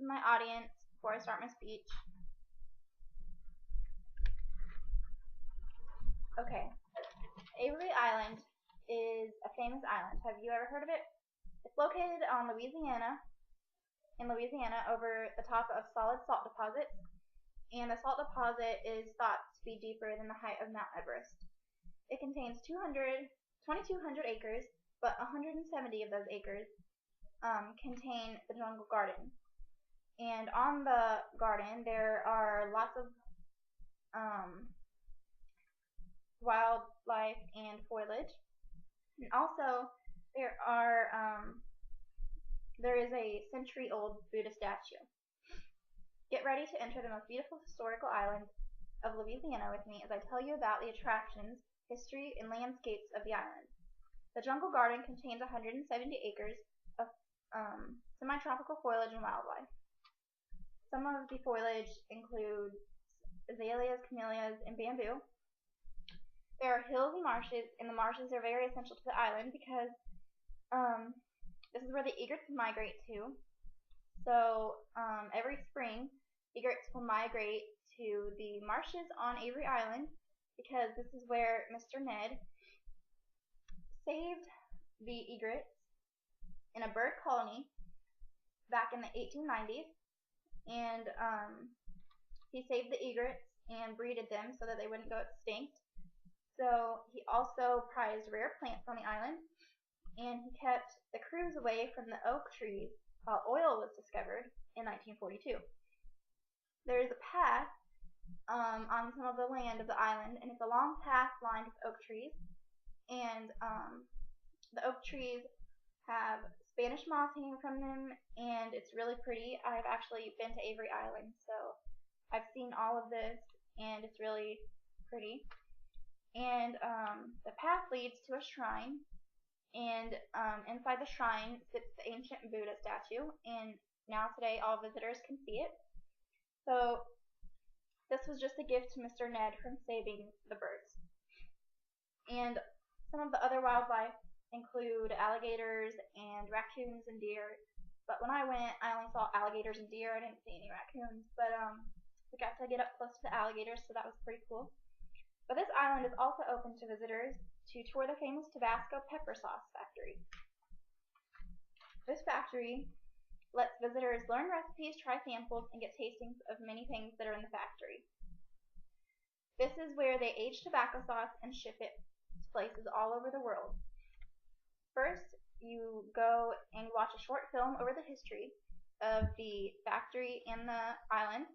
is my audience before I start my speech. Okay, Avery Island is a famous island. Have you ever heard of it? It's located in Louisiana over the top of solid salt deposits, and the salt deposit is thought to be deeper than the height of Mount Everest. It contains 2,200 acres, but 170 of those acres contain the jungle garden. And on the garden, there are lots of wildlife and foliage. And also, there is a century-old Buddha statue. Get ready to enter the most beautiful historical island of Louisiana with me as I tell you about the attractions, history, and landscapes of the island. The jungle garden contains 170 acres of semi-tropical foliage and wildlife. Some of the foliage include azaleas, camellias, and bamboo. There are hills and the marshes are very essential to the island because this is where the egrets migrate to. So every spring, egrets will migrate to the marshes on Avery Island because this is where Mr. Ned saved the egrets in a bird colony back in the 1890s, and he saved the egrets and breeded them so that they wouldn't go extinct. So he also prized rare plants on the island, and he kept the crews away from the oak trees while oil was discovered in 1942. There is a path on some of the land of the island, and it's a long path lined with oak trees, and the oak trees have Spanish moss hanging from them, and it's really pretty. I've actually been to Avery Island, so I've seen all of this, and it's really pretty. And the path leads to a shrine, and inside the shrine sits the ancient Buddha statue, and now today all visitors can see it. So this was just a gift to Mr. Ned from saving the birds. And some of the other wildlife include alligators and raccoons and deer, but when I went, I only saw alligators and deer. I didn't see any raccoons, but we got to get up close to the alligators, so that was pretty cool. But this island is also open to visitors to tour the famous Tabasco pepper sauce factory. This factory lets visitors learn recipes, try samples, and get tastings of many things that are in the factory. This is where they age tobacco sauce and ship it to places all over the world. First, you go and watch a short film over the history of the factory and the island,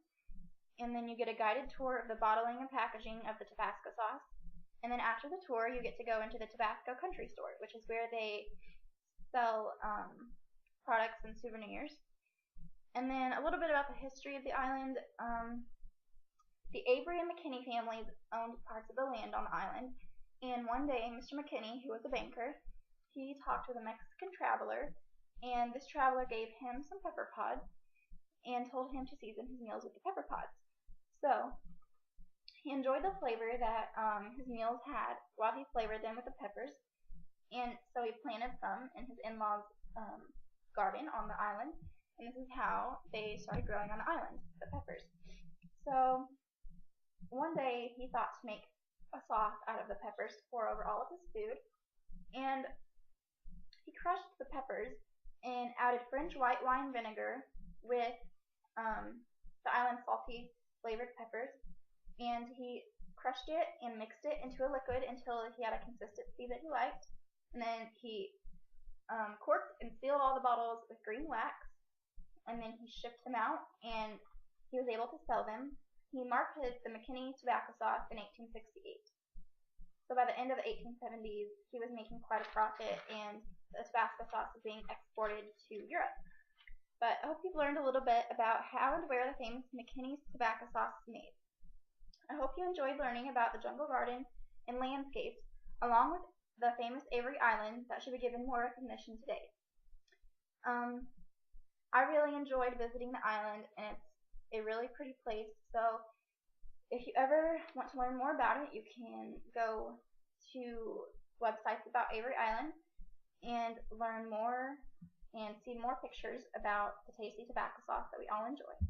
and then you get a guided tour of the bottling and packaging of the Tabasco sauce. And then after the tour, you get to go into the Tabasco Country Store, which is where they sell products and souvenirs. And then a little bit about the history of the island. The Avery and McKinney families owned parts of the land on the island, and one day Mr. McKinney, who was a banker, he talked with a Mexican traveler, and this traveler gave him some pepper pods and told him to season his meals with the pepper pods. So he enjoyed the flavor that his meals had while he flavored them with the peppers, and so he planted some in his in-laws' garden on the island, and this is how they started growing on the island, the peppers. So one day he thought to make a sauce out of the peppers to pour over all of his food, and he crushed the peppers and added French white wine vinegar with the island's salty flavored peppers, and he crushed it and mixed it into a liquid until he had a consistency that he liked, and then he corked and sealed all the bottles with green wax, and then he shipped them out, and he was able to sell them. He marketed the McKinney tobacco sauce in 1868. So by the end of the 1870s, he was making quite a profit, and the Tabasco sauce was being exported to Europe. But I hope you've learned a little bit about how and where the famous McKinney's tobacco sauce is made. I hope you enjoyed learning about the jungle garden and landscapes, along with the famous Avery Island that should be given more recognition today. I really enjoyed visiting the island, and it's a really pretty place. So if you ever want to learn more about it, you can go to websites about Avery Island and learn more and see more pictures about the tasty tobacco sauce that we all enjoy.